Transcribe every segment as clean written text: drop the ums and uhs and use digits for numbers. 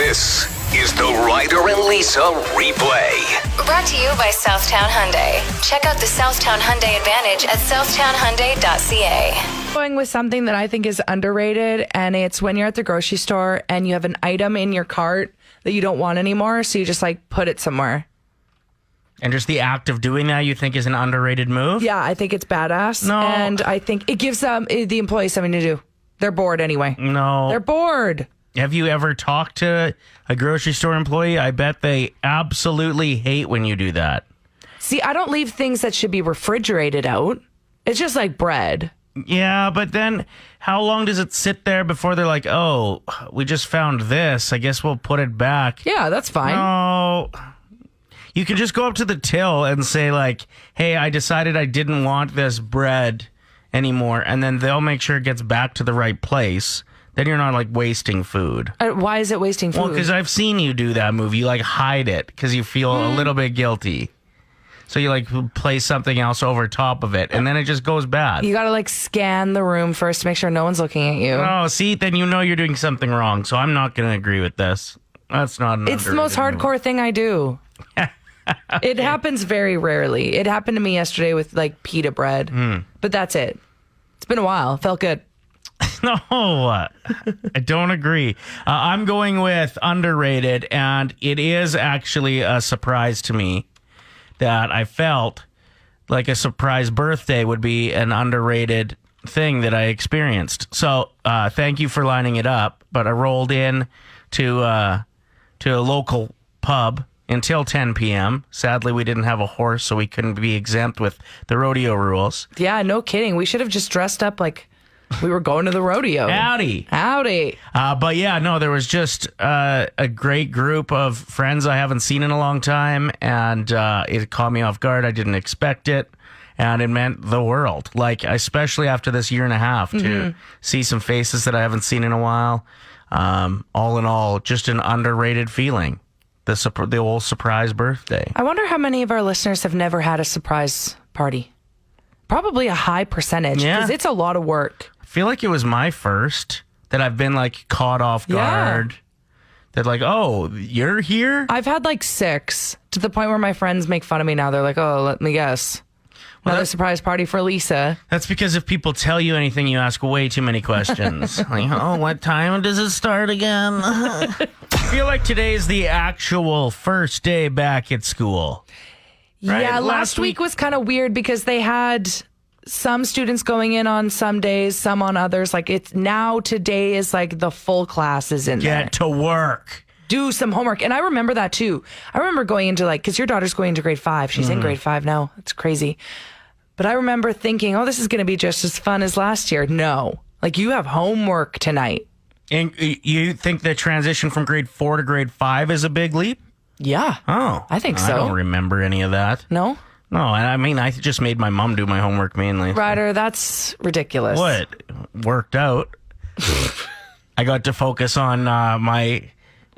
This is the Ryder and Lisa replay. Brought to you by Southtown Hyundai. Check out the Southtown Hyundai Advantage at southtownhyundai.ca. Going with something that I think is underrated, and it's when you're at the grocery store and you have an item in your cart that you don't want anymore, so you just like put it somewhere. And just the act of doing that you think is an underrated move? Yeah, I think it's badass. No. And I think it gives the employees something to do. They're bored anyway. No. They're bored. Have you ever talked to a grocery store employee? I bet they absolutely hate when you do that. See, I don't leave things that should be refrigerated out. It's just like bread. Yeah, but then how long does it sit there before they're like, oh, we just found this. I guess we'll put it back. Yeah, that's fine. No. You can just go up to the till and say like, hey, I decided I didn't want this bread anymore. And then they'll make sure it gets back to the right place. Then you're not like wasting food. Why is it wasting food? Well, because I've seen you do that move. You like hide it because you feel a little bit guilty. So you like place something else over top of it, and then it just goes bad. You got to like scan the room first to make sure no one's looking at you. Oh, see, then you know you're doing something wrong. So I'm not going to agree with this. That's not an It's the most hardcore thing I do. It happens very rarely. It happened to me yesterday with like pita bread, but that's it. It's been a while. Felt good. No, I don't agree. I'm going with underrated, and it is actually a surprise to me that I felt like a surprise birthday would be an underrated thing that I experienced. So thank you for lining it up, but I rolled in to a local pub until 10 p.m. Sadly, we didn't have a horse, so we couldn't be exempt with the rodeo rules. Yeah, no kidding. We should have just dressed up like we were going to the rodeo. Howdy. But yeah, no, there was just a great group of friends I haven't seen in a long time, and it caught me off guard. I didn't expect it, and it meant the world. Like, especially after this year and a half, to see some faces that I haven't seen in a while. All in all, just an underrated feeling. The old surprise birthday. I wonder how many of our listeners have never had a surprise party. Probably a high percentage, because it's a lot of work. I feel like it was my first that I've been like caught off guard. Yeah. That like, oh, you're here? I've had like 6 to the point where my friends make fun of me now. They're like, oh, let me guess. Another surprise party for Lisa. That's because if people tell you anything, you ask way too many questions. Like, oh, what time does it start again? I feel like today's the actual first day back at school. Right? Yeah, last week was kind of weird because they had some students going in on some days, some on others. Like it's now today is like the full class is in there. Get to work. Do some homework. And I remember that too. I remember going into like, because your daughter's going into grade 5. She's in grade 5 now. It's crazy. But I remember thinking, oh, this is going to be just as fun as last year. No. Like you have homework tonight. And you think the transition from grade 4 to grade 5 is a big leap? Yeah. Oh. I think so. I don't remember any of that. No? No, I mean, I just made my mom do my homework mainly. Ryder, that's ridiculous. What? Worked out. I got to focus on my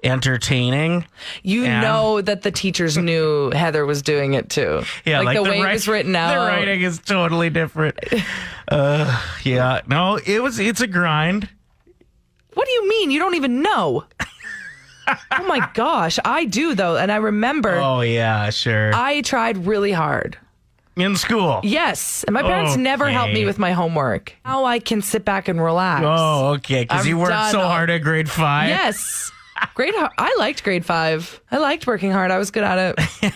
entertaining. You know that the teachers knew Heather was doing it too. Yeah, like the way it was written out. The writing is totally different. Yeah. No, it's a grind. What do you mean? You don't even know. Oh my gosh, I do though, and I remember. Oh yeah, sure. I tried really hard. In school? Yes, and my parents never helped me with my homework. Now I can sit back and relax. Oh, okay, because you worked so hard at grade 5? Yes. I liked grade 5. I liked working hard. I was good at it.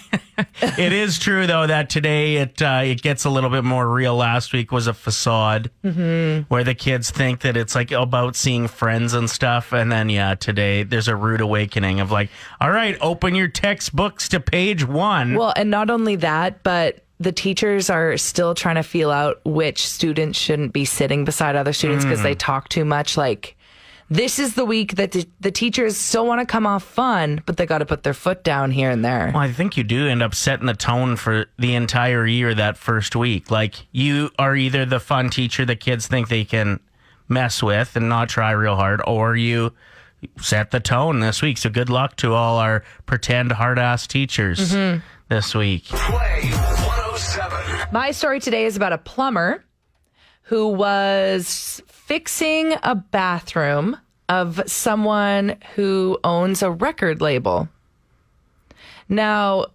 It is true, though, that today it gets a little bit more real. Last week was a facade where the kids think that it's like about seeing friends and stuff. And then, today there's a rude awakening of like, all right, open your textbooks to page 1. Well, and not only that, but the teachers are still trying to feel out which students shouldn't be sitting beside other students because they talk too much. Like, this is the week that the teachers still want to come off fun, but they got to put their foot down here and there. Well, I think you do end up setting the tone for the entire year that first week. Like, you are either the fun teacher that kids think they can mess with and not try real hard, or you set the tone this week. So good luck to all our pretend hard-ass teachers this week. Play 107. My story today is about a plumber who was fixing a bathroom of someone who owns a record label. Now,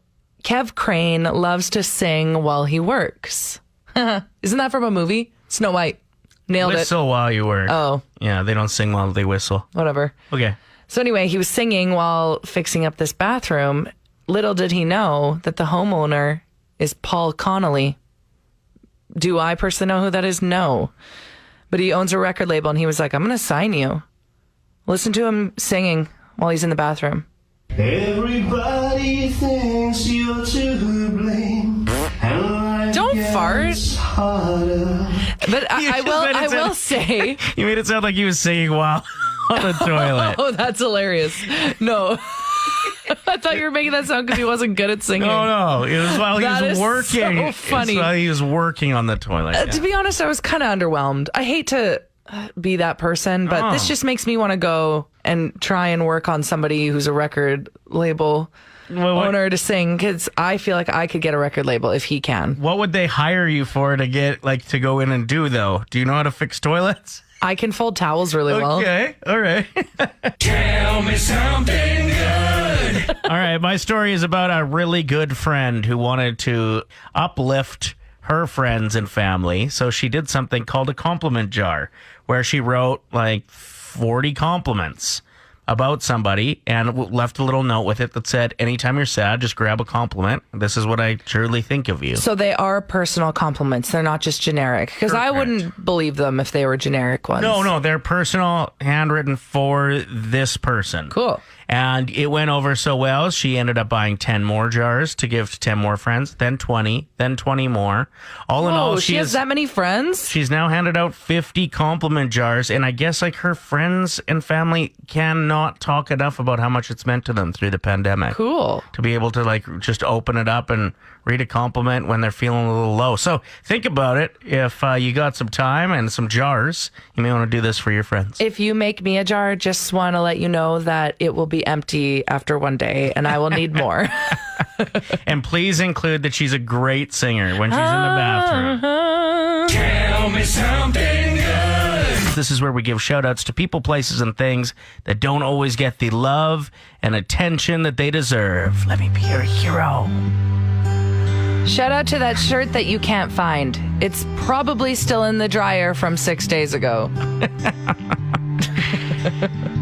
Kev Crane loves to sing while he works. Isn't that from a movie? Snow White. Nailed it. Whistle while you work. Oh. Yeah, they don't sing while they whistle. Whatever. Okay. So anyway, he was singing while fixing up this bathroom. Little did he know that the homeowner is Paul Connolly. Do I personally know who that is? No. But he owns a record label, and he was like, I'm going to sign you. Listen to him singing while he's in the bathroom. Everybody thinks you're to blame. Don't fart. But I will say... You made it sound like he was singing while on the toilet. Oh, that's hilarious. No. I thought you were making that sound because he wasn't good at singing. No. It was while he That was is working. so funny. It's while he was working on the toilet. To be honest, I was kind of underwhelmed. I hate to be that person, but this just makes me want to go and try and work on somebody who's a record label owner to sing, because I feel like I could get a record label if he can. What would they hire you for to get, like, to go in and do, though? Do you know how to fix toilets? I can fold towels really well. Okay, all right. Tell me something good. All right, my story is about a really good friend who wanted to uplift her friends and family. So she did something called a compliment jar, where she wrote like 40 compliments about somebody and left a little note with it that said, anytime you're sad, just grab a compliment. This is what I truly think of you. So they are personal compliments. They're not just generic. Because I wouldn't believe them if they were generic ones. No, they're personal, handwritten for this person. Cool. And it went over so well, she ended up buying 10 more jars to give to 10 more friends, then 20, then 20 more. All in all, she has that many friends? She's now handed out 50 compliment jars, and I guess like her friends and family cannot talk enough about how much it's meant to them through the pandemic. Cool. To be able to like just open it up and read a compliment when they're feeling a little low. So think about it. If you got some time and some jars, you may want to do this for your friends. If you make me a jar, just want to let you know that it will be empty after one day and I will need more. And please include that she's a great singer when she's in the bathroom. Tell me something good. This is where we give shout outs to people, places, and things that don't always get the love and attention that they deserve. Let me be your hero. Shout out to that shirt that you can't find. It's probably still in the dryer from 6 days ago.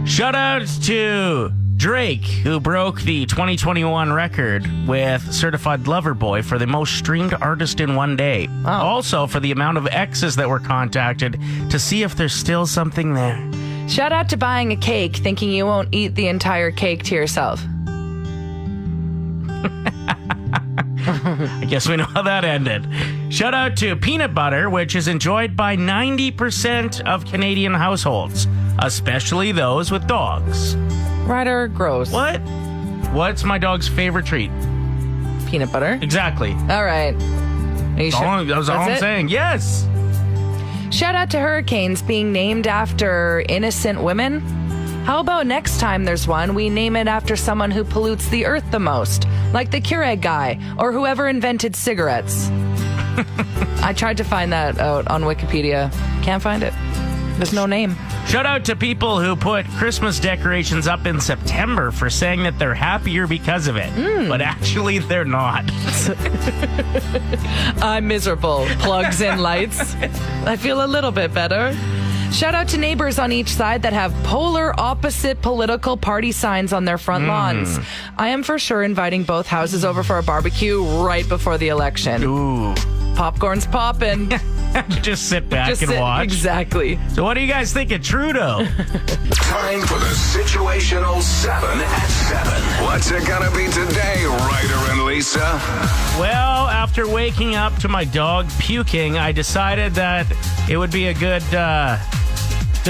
Shout out to Drake, who broke the 2021 record with Certified Lover Boy for the most streamed artist in one day. Wow. Also for the amount of exes that were contacted to see if there's still something there. Shout out to buying a cake thinking you won't eat the entire cake to yourself. I guess we know how that ended. Shout out to peanut butter, which is enjoyed by 90% of Canadian households, especially those with dogs. Ryder, gross. What? What's my dog's favorite treat? Peanut butter? Exactly. All right. Are you sure? That's all I'm it? saying. Yes. Shout out to hurricanes being named after innocent women. How about next time there's one, we name it after someone who pollutes the earth the most, like the Keurig guy or whoever invented cigarettes. I tried to find that out on Wikipedia. Can't find it. There's no name. Shout out to people who put Christmas decorations up in September for saying that they're happier because of it. But actually, they're not. I'm miserable. Plugs in lights. I feel a little bit better. Shout out to neighbors on each side that have polar opposite political party signs on their front lawns. I am for sure inviting both houses over for a barbecue right before the election. Ooh. Popcorn's popping. Just sit back and sit- watch. Exactly. So what do you guys think of Trudeau? Time for the Situational 7 at 7. What's it gonna be today, Ryder and Lisa? Well, after waking up to my dog puking, I decided that it would be a good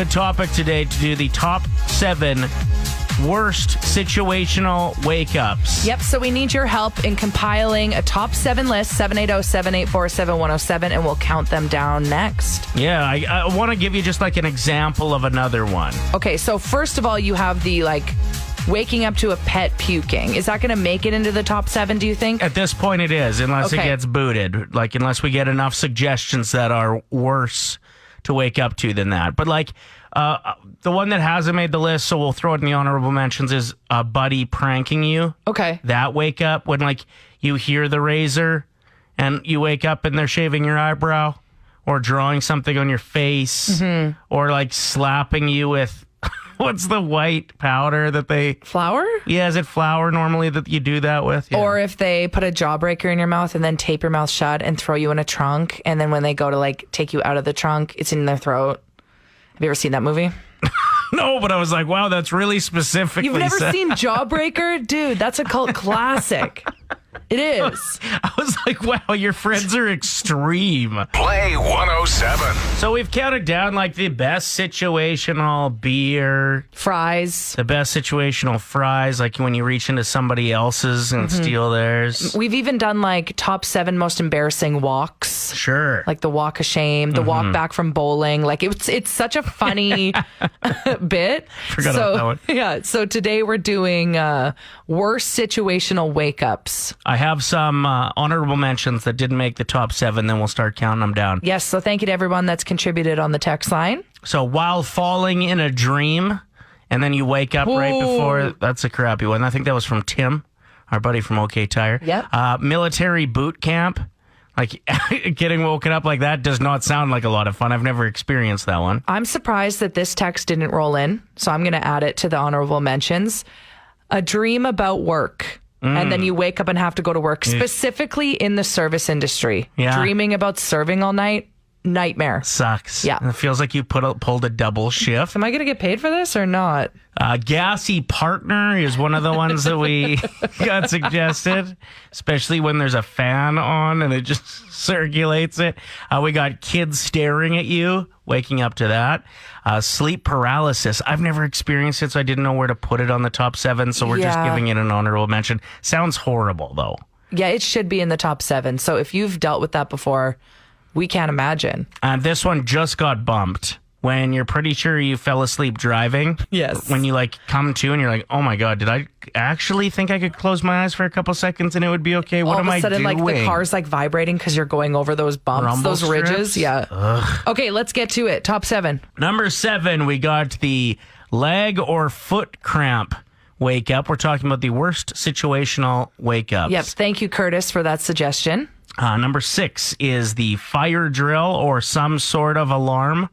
topic today to do the top 7 worst situational wake-ups. Yep, so we need your help in compiling a top 7 list, 780-784-7107, and we'll count them down next. Yeah, I want to give you just like an example of another one. Okay, so first of all, you have the, waking up to a pet puking. Is that going to make it into the top 7, do you think? At this point, it is, unless it Okay. gets booted. Unless we get enough suggestions that are worse to wake up to than that. But, The one that hasn't made the list, so we'll throw it in the honorable mentions, is a buddy pranking you. Okay. That wake up when like you hear the razor and you wake up and they're shaving your eyebrow or drawing something on your face or like slapping you with what's the white powder that they... Flour? Yeah, is it flour normally that you do that with? Yeah. Or if they put a jawbreaker in your mouth and then tape your mouth shut and throw you in a trunk, and then when they go to like take you out of the trunk, it's in their throat. Have you ever seen that movie? No, but I was like, wow, that's really specifically You've never said. seen Jawbreaker? Dude, that's a cult classic. It is. I was like, wow, your friends are extreme. Play 107. So we've counted down like the best situational beer, Fries. the best situational fries, like when you reach into somebody else's and steal theirs. We've even done like top 7 most embarrassing walks. Sure. Like the walk of shame, the walk back from bowling. Like it's such a funny bit. Forgot about that one. Yeah. So today we're doing worst situational wake ups. I have some honorable mentions that didn't make the top 7, then we'll start counting them down. Yes. So thank you to everyone that's contributed on the text line. So while falling in a dream, and then you wake up right before, that's a crappy one. I think that was from Tim, our buddy from OK Tire. Yep. Military boot camp. Like getting woken up like that does not sound like a lot of fun. I've never experienced that one. I'm surprised that this text didn't roll in. So I'm going to add it to the honorable mentions. A dream about work. And then you wake up and have to go to work, specifically in the service industry. Yeah. Dreaming about serving all night, nightmare. Sucks. Yeah. And it feels like you pulled a double shift. Am I going to get paid for this or not? Gassy partner is one of the ones that we got suggested, especially when there's a fan on and it just circulates it. We got kids staring at you, waking up to that. Sleep paralysis. I've never experienced it, so I didn't know where to put it on the top 7, so we're just Yeah. giving it an honorable mention. Sounds horrible, though. Yeah, it should be in the top 7. So if you've dealt with that before, we can't imagine. This one just got bumped. When you're pretty sure you fell asleep driving. Yes. When you like come to and you're like, oh my God, did I actually think I could close my eyes for a couple seconds and it would be okay? What All am of I a sudden, doing? like the car's like vibrating because you're going over those bumps, Rumble those ridges. strips? Yeah. Okay, let's get to it. Top 7. Number 7, we got the leg or foot cramp wake up. We're talking about the worst situational wake ups. Yep. Thank you, Curtis, for that suggestion. Number 6 is the fire drill or some sort of alarm.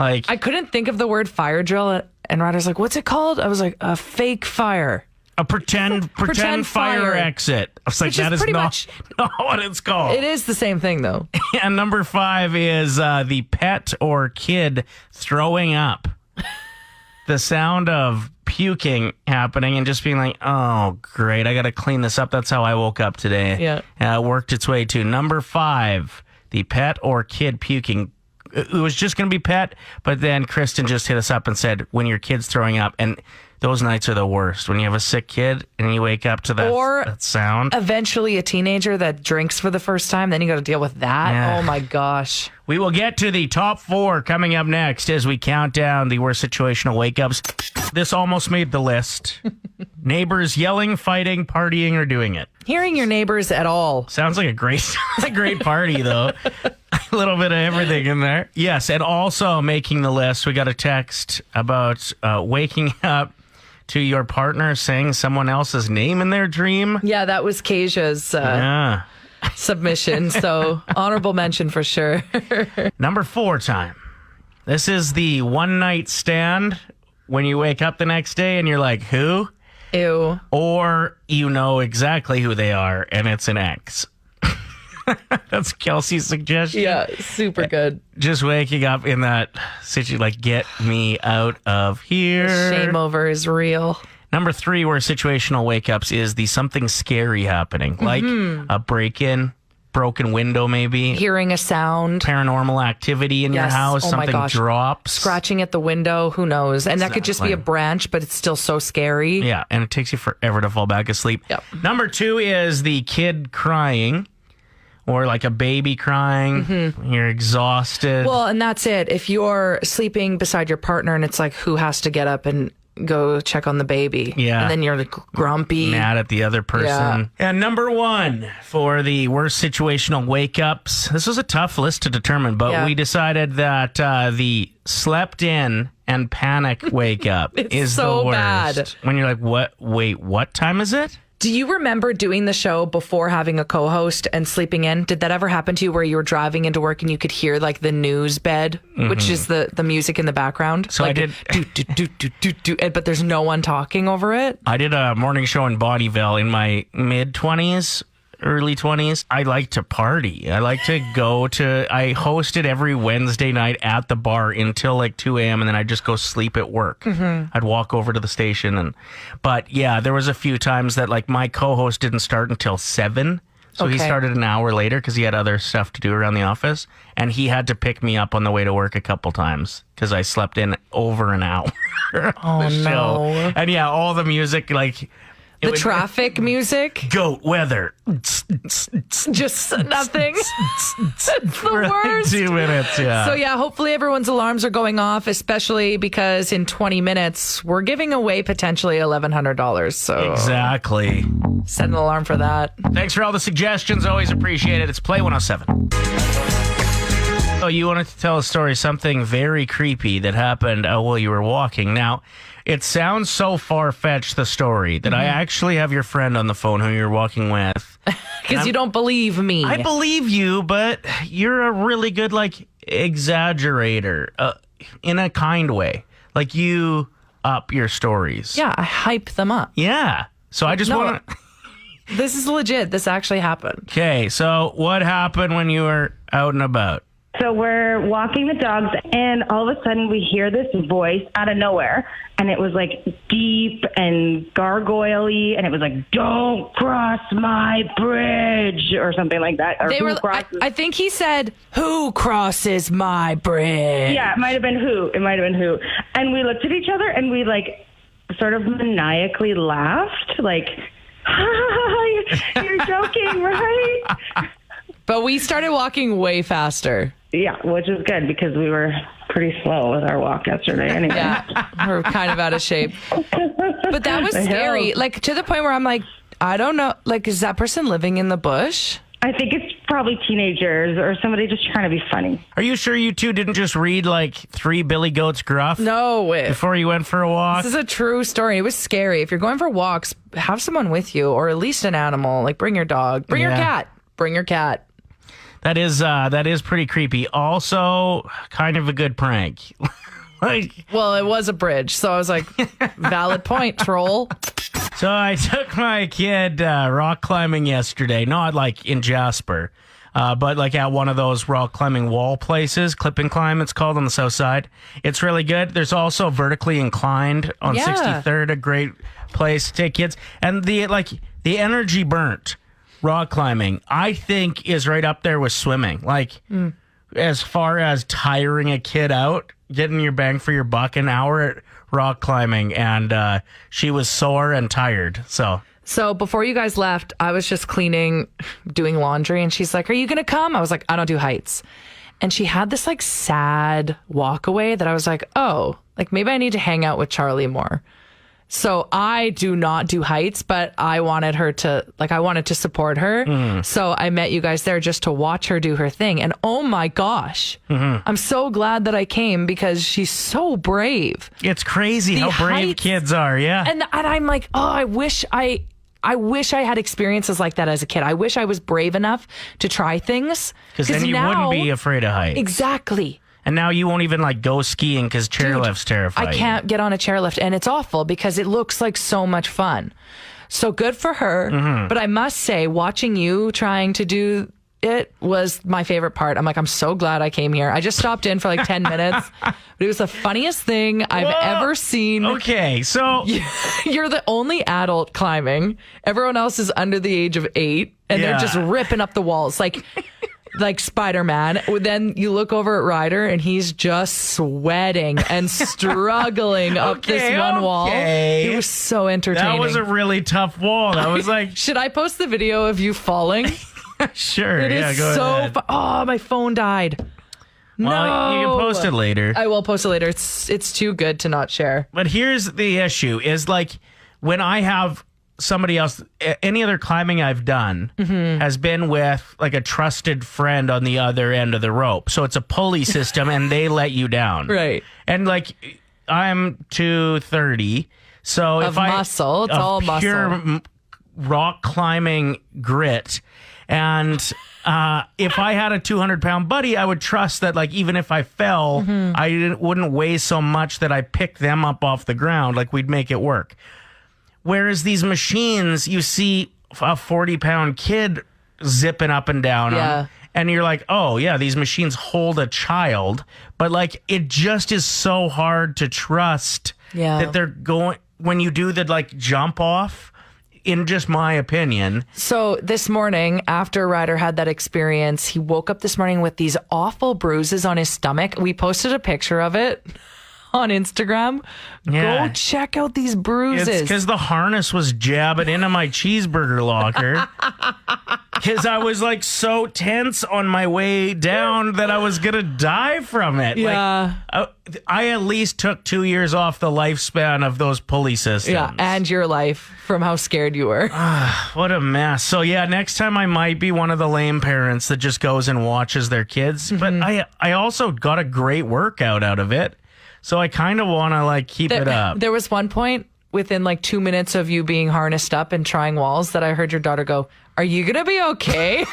Like I couldn't think of the word fire drill, and Ryder's like, "What's it called?" I was like, "A fake fire." a pretend Pretend fire fire. exit. I was like, Which is that is pretty not, much- not what it's called. It is the same thing, though. And number 5 is the pet or kid throwing up. The sound of puking happening and just being like, oh, great, I got to clean this up. That's how I woke up today. Yeah. It worked its way to number 5, the pet or kid puking. It was just going to be pet, but then Kristen just hit us up and said, when your kid's throwing up, and those nights are the worst. When you have a sick kid and you wake up to that sound. Eventually, a teenager that drinks for the first time, then you got to deal with that. Yeah. Oh my gosh. We will get to the top 4 coming up next as we count down the worst situational wake-ups. This almost made the list. Neighbors yelling, fighting, partying, or doing it. Hearing your neighbors at all. Sounds like a great party, though. A little bit of everything in there. Yes, and also making the list, we got a text about waking up to your partner saying someone else's name in their dream. Yeah, that was Keisha's Yeah. submission. So honorable mention for sure. Number 4 time. This is the one night stand when you wake up the next day and you're like, who? Ew. Or you know exactly who they are and it's an ex. That's Kelsey's suggestion. Yeah, super good. Just waking up in that situation, like, get me out of here. Shame over is real. Number 3, where situational wake ups is the something scary happening, like a break in, broken window, maybe. Hearing a sound. Paranormal activity in your Yes. house, Oh my something gosh. drops. Scratching at the window, who knows? And that could just be a Exactly. branch, but it's still so scary. Yeah, and it takes you forever to fall back asleep. Yep. Number 2 is the kid crying, or like a baby crying. You're exhausted. Well, and that's it. If you're sleeping beside your partner and it's like, who has to get up and go check on the baby. Yeah. And then you're like grumpy. Mad at the other person. Yeah. And number 1 for the worst situational wake-ups. This was a tough list to determine, but we decided that the slept in and panic wake-up is so the worst. bad. When you're like, what? Wait, what time is it? Do you remember doing the show before having a co-host and sleeping in? Did that ever happen to you where you were driving into work and you could hear like the news bed, which is the music in the background? So like I did. But there's no one talking over it. I did a morning show in Bonnyville in my mid-20s, early 20s. I like to party. I like to I hosted every Wednesday night at the bar until like 2 a.m. and then I'd just go sleep at work. I'd walk over to the station. But yeah, there was a few times that like my co-host didn't start until 7. So he started an hour later because he had other stuff to do around the office. And he had to pick me up on the way to work a couple times because I slept in over an hour. Oh, no. And yeah, all the music, like... The traffic music. Goat weather. Just nothing. It's the worst. 2 minutes, yeah. So yeah, hopefully everyone's alarms are going off, especially because in 20 minutes, we're giving away potentially $1,100. So exactly. Set an alarm for that. Thanks for all the suggestions. Always appreciate it. It's Play 107. Oh, you wanted to tell a story, something very creepy that happened while you were walking. Now, it sounds so far-fetched, the story, that I actually have your friend on the phone who you're walking with. Because you don't believe me. I believe you, but you're a really good, like, exaggerator in a kind way. Like, you up your stories. Yeah, I hype them up. Yeah. So I just want to... This is legit. This actually happened. Okay, so what happened when you were out and about? So we're walking the dogs, and all of a sudden we hear this voice out of nowhere, and it was like deep and gargoyle-y, and it was like, "Don't cross my bridge," or something like that. Or They "Who were. crosses-" I think he said, "Who crosses my bridge?" Yeah, it might have been who. It might have been who. And we looked at each other, and we like sort of maniacally laughed, like, "You're joking, right?" But we started walking way faster. Yeah, which is good because we were pretty slow with our walk yesterday anyway. Yeah, we're kind of out of shape. But that was scary. Like, to the point where I'm like, I don't know. Like, is that person living in the bush? I think it's probably teenagers or somebody just trying to be funny. Are you sure you two didn't just read like 3 Billy Goats Gruff No. before you went for a walk? This is a true story. It was scary. If you're going for walks, have someone with you or at least an animal. Like, bring your dog. Bring your cat. Bring your cat. That is pretty creepy. Also, kind of a good prank. Well, it was a bridge, so I was like, valid point, troll. So I took my kid rock climbing yesterday, not like in Jasper, but like at one of those rock climbing wall places, Clip and Climb it's called, on the south side. It's really good. There's also Vertically Inclined on 63rd, a great place to take kids. And the energy burnt rock climbing, I think, is right up there with swimming. Like, as far as tiring a kid out, getting your bang for your buck, an hour at rock climbing, and she was sore and tired. So before you guys left, I was just doing laundry, and she's like, "Are you going to come?" I was like, "I don't do heights." And she had this like sad walk away that I was like, oh, like maybe I need to hang out with Charlie more. So I do not do heights, but I wanted to support her. So I met you guys there just to watch her do her thing. And oh my gosh, I'm so glad that I came because she's so brave. It's crazy how brave kids are. Yeah. And I'm like, oh, I wish I had experiences like that as a kid. I wish I was brave enough to try things. Because then you wouldn't be afraid of heights. Exactly. And now you won't even like go skiing because chairlift's terrifying. I can't get on a chairlift, and it's awful because it looks like so much fun. So good for her. But I must say, watching you trying to do it was my favorite part. I'm like, I'm so glad I came here. I just stopped in for like 10 minutes, but it was the funniest thing I've ever seen. Okay, so you're the only adult climbing. Everyone else is under the age of 8, and they're just ripping up the walls like Spider-Man. Then you look over at Ryder, and he's just sweating and struggling up this one wall. It was so entertaining. That was a really tough wall. That was like... Should I post the video of you falling? Sure. It is go so ahead. oh, my phone died. Well, you can post it later. I will post it later. It's too good to not share. But here's the issue is like when I have somebody else, any other climbing I've done has been with like a trusted friend on the other end of the rope. So it's a pulley system and they let you down. Right. And like I'm 230. So Of if I muscle. It's of all pure muscle. rock climbing grit. And if I had a 200-pound buddy, I would trust that, like, even if I fell, I wouldn't weigh so much that I pick them up off the ground. Like, we'd make it work. Whereas these machines, you see a 40-pound kid zipping up and down them, and you're like, oh, yeah, these machines hold a child. But, like, it just is so hard to trust that they're going, when you do the, like, jump off, in just my opinion. So this morning, after Ryder had that experience, he woke up this morning with these awful bruises on his stomach. We posted a picture of it on Instagram. Yeah. Go check out these bruises. It's because the harness was jabbing into my cheeseburger locker. Because I was like so tense on my way down that I was going to die from it. Yeah. Like, I at least took 2 years off the lifespan of those pulley systems. Yeah, and your life from how scared you were. What a mess. So yeah, next time I might be one of the lame parents that just goes and watches their kids. But I also got a great workout out of it. So I kind of want to like keep it up. There was one point within like 2 minutes of you being harnessed up and trying walls that I heard your daughter go, "Are you going to be okay?"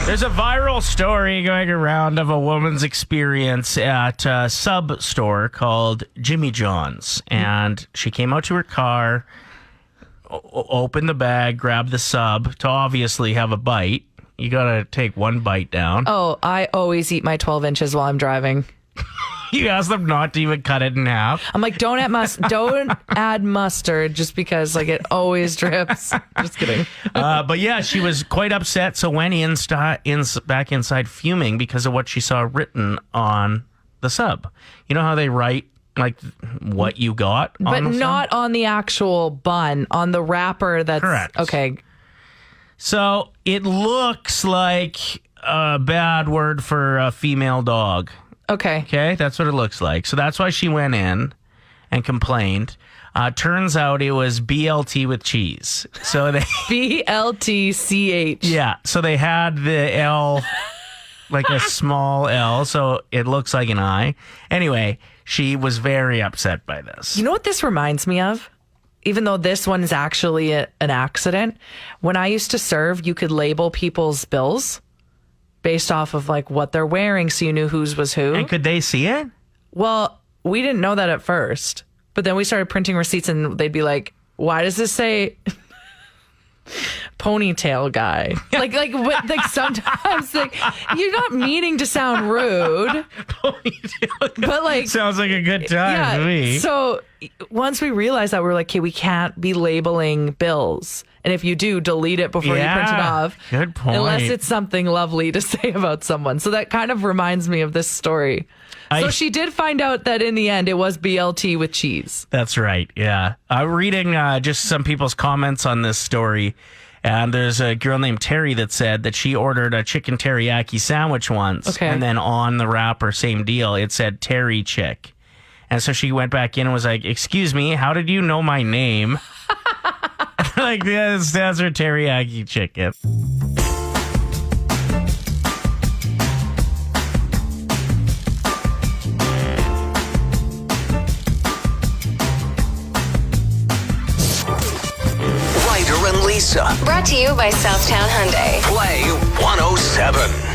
There's a viral story going around of a woman's experience at a sub store called Jimmy John's. And she came out to her car, opened the bag, grabbed the sub to obviously have a bite. You got to take one bite down. Oh, I always eat my 12 inches while I'm driving. You asked them not to even cut it in half. I'm like, don't add mustard just because like it always drips. Just kidding. But yeah, she was quite upset. So went back inside fuming because of what she saw written on the sub. You know how they write like what you got on But the sub? not on the actual bun, on the wrapper that's... Correct. Okay. So it looks like a bad word for a female dog. Okay. Okay, that's what it looks like. So that's why she went in and complained. Turns out it was BLT with cheese. So they BLTCH. yeah. So they had the L, like a small L, so it looks like an I. Anyway, she was very upset by this. You know what this reminds me of? Even though this one is actually an accident, when I used to serve, you could label people's bills based off of like what they're wearing, so you knew whose was who. And could they see it? Well, we didn't know that at first, but then we started printing receipts, and they'd be like, "Why does this say ponytail guy?" like sometimes like you're not meaning to sound rude, but like sounds like a good time to me. So once we realized that, we were like, "Okay, we can't be labeling bills." And if you do, delete it before you print it off. Good point. Unless it's something lovely to say about someone. So that kind of reminds me of this story. So she did find out that in the end, it was BLT with cheese. That's right, yeah. Reading just some people's comments on this story, and there's a girl named Terry that said that she ordered a chicken teriyaki sandwich once. Okay. And then on the wrapper, same deal, it said Terry Chick. And so she went back in and was like, "Excuse me, how did you know my name?" Like, yeah, it stands for teriyaki chicken. Ryder and Lisa. Brought to you by Southtown Hyundai. Play 107.